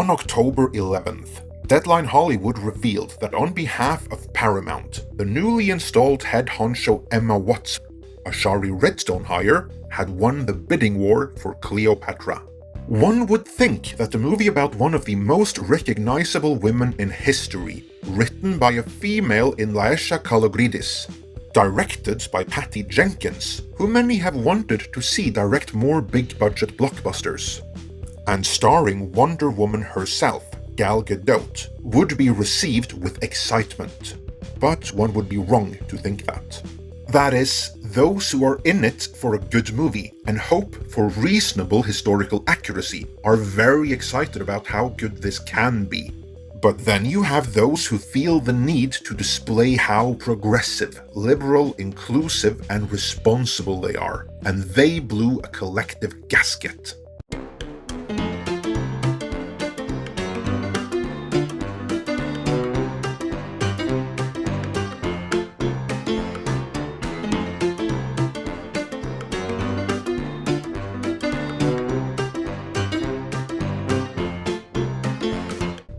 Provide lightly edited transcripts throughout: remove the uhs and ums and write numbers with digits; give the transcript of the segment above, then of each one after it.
On October 11th, Deadline Hollywood revealed that on behalf of Paramount, the newly installed head honcho Emma Watson, a Shari Redstone hire, had won the bidding war for Cleopatra. One would think that the movie about one of the most recognizable women in history, written by a female in Laesha Kalogridis, directed by Patty Jenkins, who many have wanted to see direct more big-budget blockbusters, and starring Wonder Woman herself, Gal Gadot, would be received with excitement. But one would be wrong to think that. That is, those who are in it for a good movie and hope for reasonable historical accuracy are very excited about how good this can be. But then you have those who feel the need to display how progressive, liberal, inclusive, and responsible they are, and they blew a collective gasket.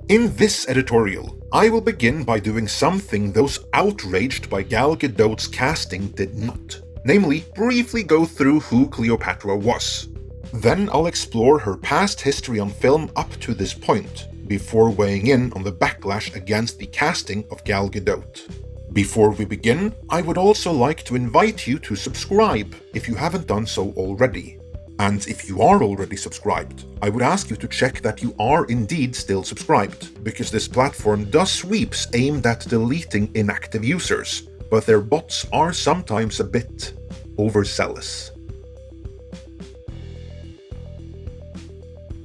In this editorial, I will begin by doing something those outraged by Gal Gadot's casting did not, namely briefly go through who Cleopatra was. Then I'll explore her past history on film up to this point, before weighing in on the backlash against the casting of Gal Gadot. Before we begin, I would also like to invite you to subscribe if you haven't done so already. And if you are already subscribed, I would ask you to check that you are indeed still subscribed, because this platform does sweeps aimed at deleting inactive users, but their bots are sometimes a bit overzealous.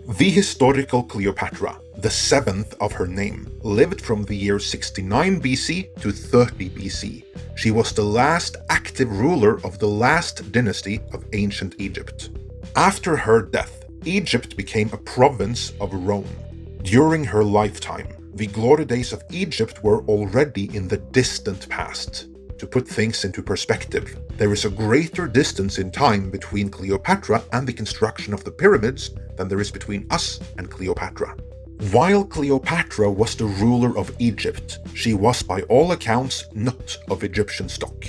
The historical Cleopatra, the seventh of her name, lived from the year 69 BC to 30 BC. She was the last active ruler of the last dynasty of ancient Egypt. After her death, Egypt became a province of Rome. During her lifetime, the glory days of Egypt were already in the distant past. To put things into perspective, there is a greater distance in time between Cleopatra and the construction of the pyramids than there is between us and Cleopatra. While Cleopatra was the ruler of Egypt, she was by all accounts not of Egyptian stock.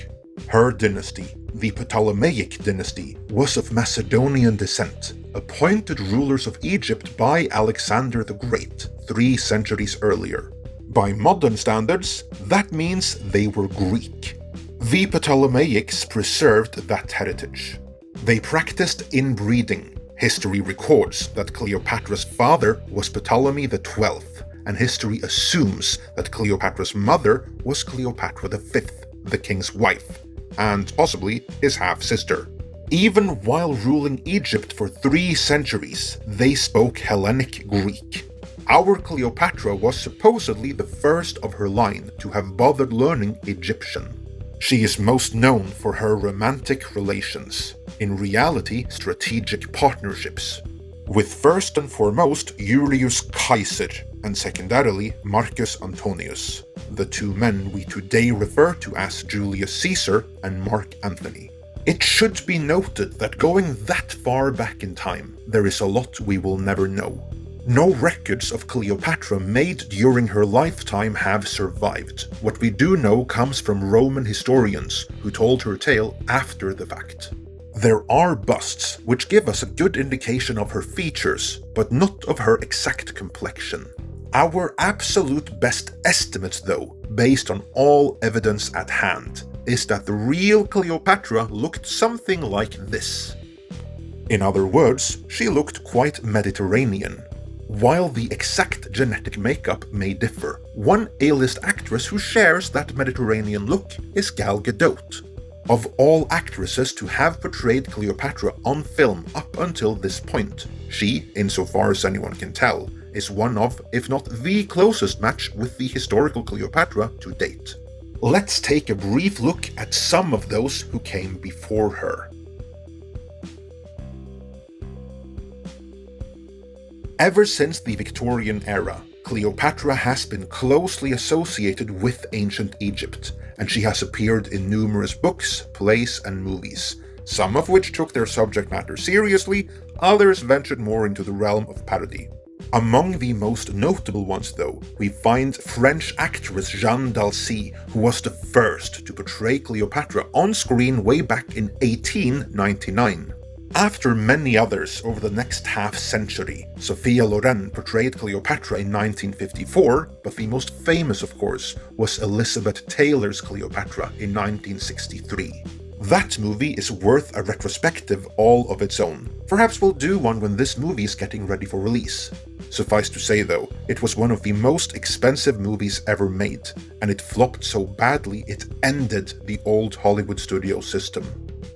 Her dynasty, the Ptolemaic dynasty, was of Macedonian descent, appointed rulers of Egypt by Alexander the Great 3 centuries earlier. By modern standards, that means they were Greek. The Ptolemaics preserved that heritage. They practiced inbreeding. History records that Cleopatra's father was Ptolemy XII, and history assumes that Cleopatra's mother was Cleopatra V, the king's wife, and possibly his half-sister. Even while ruling Egypt for 3 centuries, they spoke Hellenic Greek. Our Cleopatra was supposedly the first of her line to have bothered learning Egyptian. She is most known for her romantic relations, in reality strategic partnerships, with first and foremost Julius Caesar and secondarily Marcus Antonius, the two men we today refer to as Julius Caesar and Mark Antony. It should be noted that going that far back in time, there is a lot we will never know. No records of Cleopatra made during her lifetime have survived. What we do know comes from Roman historians who told her tale after the fact. There are busts which give us a good indication of her features, but not of her exact complexion. Our absolute best estimate, though, based on all evidence at hand, is that the real Cleopatra looked something like this. In other words, she looked quite Mediterranean. While the exact genetic makeup may differ, one A-list actress who shares that Mediterranean look is Gal Gadot. Of all actresses to have portrayed Cleopatra on film up until this point, she, insofar as anyone can tell, is one of, if not the closest match with the historical Cleopatra to date. Let's take a brief look at some of those who came before her. Ever since the Victorian era, Cleopatra has been closely associated with ancient Egypt, and she has appeared in numerous books, plays, and movies, some of which took their subject matter seriously, others ventured more into the realm of parody. Among the most notable ones, though, we find French actress Jeanne d'Arcy, who was the first to portray Cleopatra on screen way back in 1899. After many others over the next half-century, Sophia Loren portrayed Cleopatra in 1954, but the most famous, of course, was Elizabeth Taylor's Cleopatra in 1963. That movie is worth a retrospective all of its own. Perhaps we'll do one when this movie is getting ready for release. Suffice to say though, it was one of the most expensive movies ever made, and it flopped so badly it ended the old Hollywood studio system.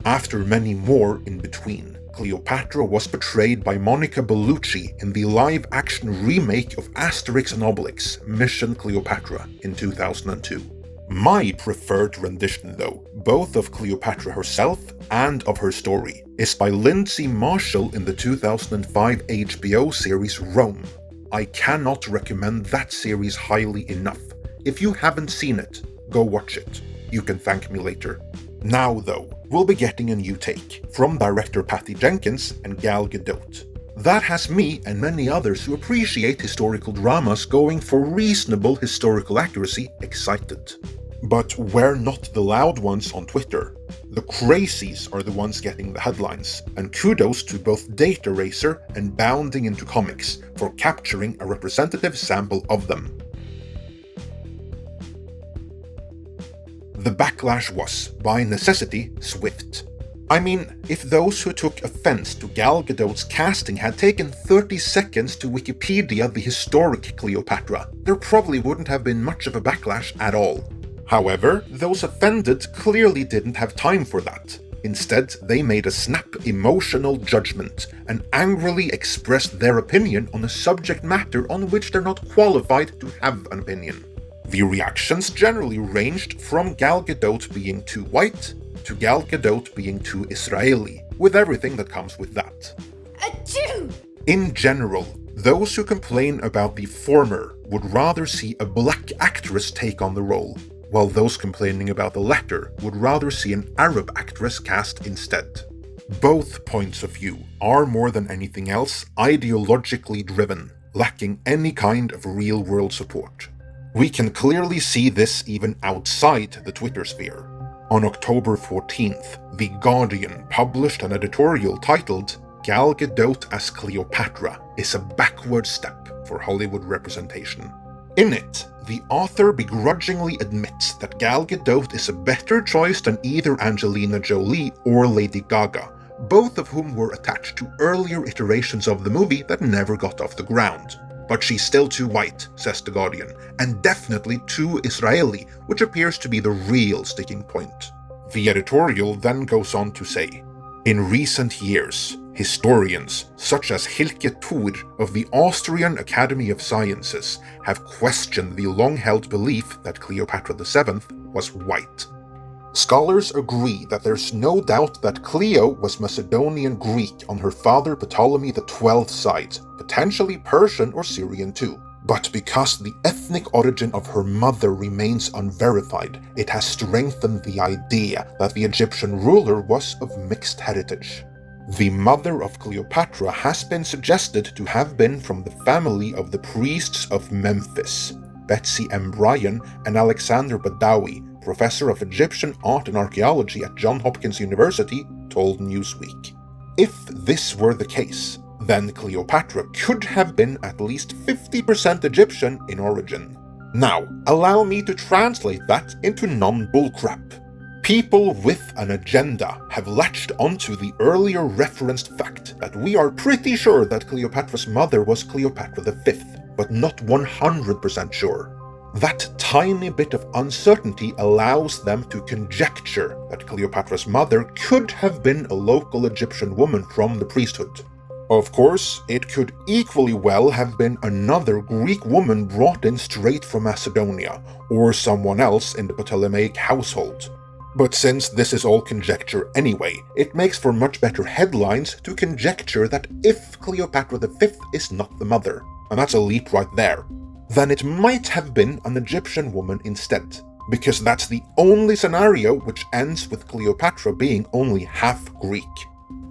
After many more in between, Cleopatra was portrayed by Monica Bellucci in the live-action remake of Asterix and Obelix, Mission Cleopatra, in 2002. My preferred rendition though, both of Cleopatra herself and of her story, is by Lindsay Marshall in the 2005 HBO series Rome. I cannot recommend that series highly enough. If you haven't seen it, go watch it. You can thank me later. Now though, we'll be getting a new take from director Patty Jenkins and Gal Gadot. That has me and many others who appreciate historical dramas going for reasonable historical accuracy excited. But we're not the loud ones on Twitter. The crazies are the ones getting the headlines, and kudos to both Data Racer and Bounding Into Comics for capturing a representative sample of them. The backlash was, by necessity, swift. I mean, if those who took offense to Gal Gadot's casting had taken 30 seconds to Wikipedia the historic Cleopatra, there probably wouldn't have been much of a backlash at all. However, those offended clearly didn't have time for that. Instead, they made a snap emotional judgment and angrily expressed their opinion on a subject matter on which they're not qualified to have an opinion. The reactions generally ranged from Gal Gadot being too white to Gal Gadot being too Israeli, with everything that comes with that. Achoo! In general, those who complain about the former would rather see a black actress take on the role, while those complaining about the latter would rather see an Arab actress cast instead. Both points of view are more than anything else ideologically driven, lacking any kind of real-world support. We can clearly see this even outside the Twitter sphere. On October 14th, The Guardian published an editorial titled "Gal Gadot as Cleopatra is a backward step for Hollywood representation." In it, the author begrudgingly admits that Gal Gadot is a better choice than either Angelina Jolie or Lady Gaga, both of whom were attached to earlier iterations of the movie that never got off the ground. But she's still too white, says The Guardian, and definitely too Israeli, which appears to be the real sticking point. The editorial then goes on to say, "In recent years, historians such as Hilke Thur of the Austrian Academy of Sciences have questioned the long-held belief that Cleopatra VII was white. Scholars agree that there's no doubt that Cleo was Macedonian Greek on her father Ptolemy XII's side, potentially Persian or Syrian too. But because the ethnic origin of her mother remains unverified, it has strengthened the idea that the Egyptian ruler was of mixed heritage. The mother of Cleopatra has been suggested to have been from the family of the priests of Memphis. Betsy M. Bryan and Alexander Badawi, professor of Egyptian art and archaeology at Johns Hopkins University, told Newsweek. If this were the case, then Cleopatra could have been at least 50% Egyptian in origin. Now, allow me to translate that into non-bullcrap. People with an agenda have latched onto the earlier referenced fact that we are pretty sure that Cleopatra's mother was Cleopatra V, but not 100% sure. That tiny bit of uncertainty allows them to conjecture that Cleopatra's mother could have been a local Egyptian woman from the priesthood. Of course, it could equally well have been another Greek woman brought in straight from Macedonia, or someone else in the Ptolemaic household. But since this is all conjecture anyway, it makes for much better headlines to conjecture that if Cleopatra V is not the mother, and that's a leap right there, then it might have been an Egyptian woman instead, because that's the only scenario which ends with Cleopatra being only half Greek.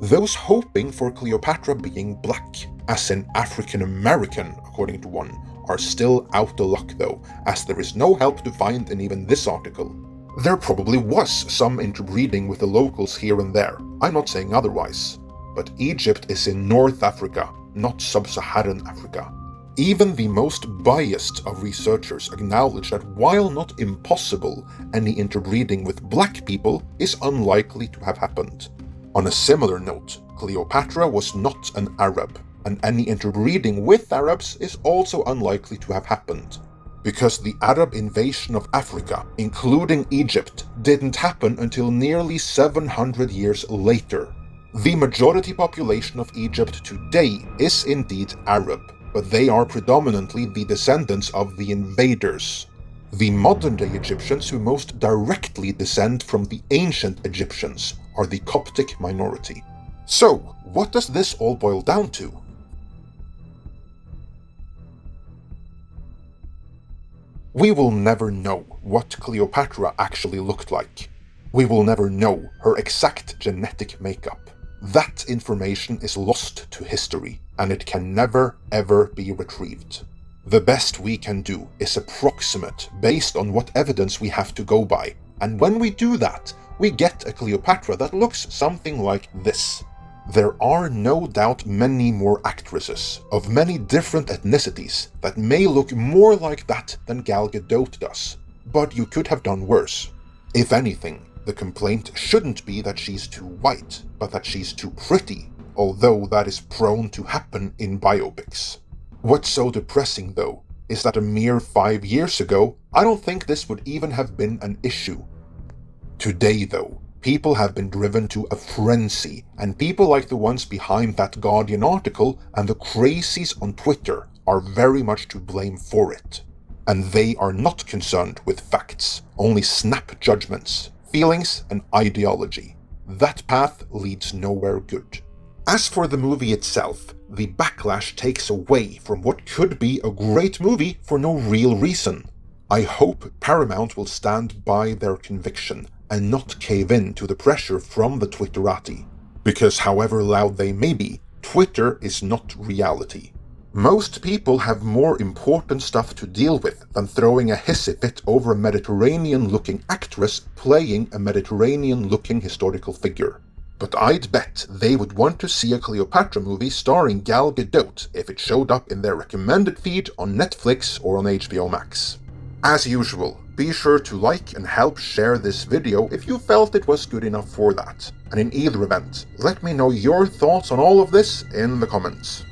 Those hoping for Cleopatra being black as in African American, according to one, are still out of luck though, as there is no help to find in even this article. There probably was some interbreeding with the locals here and there, I'm not saying otherwise, but Egypt is in North Africa, not Sub-Saharan Africa. Even the most biased of researchers acknowledge that while not impossible, any interbreeding with black people is unlikely to have happened. On a similar note, Cleopatra was not an Arab, and any interbreeding with Arabs is also unlikely to have happened, because the Arab invasion of Africa, including Egypt, didn't happen until nearly 700 years later. The majority population of Egypt today is indeed Arab, but they are predominantly the descendants of the invaders. The modern-day Egyptians who most directly descend from the ancient Egyptians are the Coptic minority. So, what does this all boil down to? We will never know what Cleopatra actually looked like. We will never know her exact genetic makeup. That information is lost to history, and it can never ever be retrieved. The best we can do is approximate based on what evidence we have to go by, and when we do that, we get a Cleopatra that looks something like this. There are no doubt many more actresses of many different ethnicities that may look more like that than Gal Gadot does, but you could have done worse. If anything, the complaint shouldn't be that she's too white, but that she's too pretty, although that is prone to happen in biopics. What's so depressing though, is that a mere 5 years ago, I don't think this would even have been an issue. Today though, people have been driven to a frenzy, and people like the ones behind that Guardian article and the crazies on Twitter are very much to blame for it. And they are not concerned with facts, only snap judgments, feelings and ideology. That path leads nowhere good. As for the movie itself, the backlash takes away from what could be a great movie for no real reason. I hope Paramount will stand by their conviction and not cave in to the pressure from the Twitterati, because however loud they may be, Twitter is not reality. Most people have more important stuff to deal with than throwing a hissy fit over a Mediterranean-looking actress playing a Mediterranean-looking historical figure. But I'd bet they would want to see a Cleopatra movie starring Gal Gadot if it showed up in their recommended feed on Netflix or on HBO Max. As usual, be sure to like and help share this video if you felt it was good enough for that. And in either event, let me know your thoughts on all of this in the comments.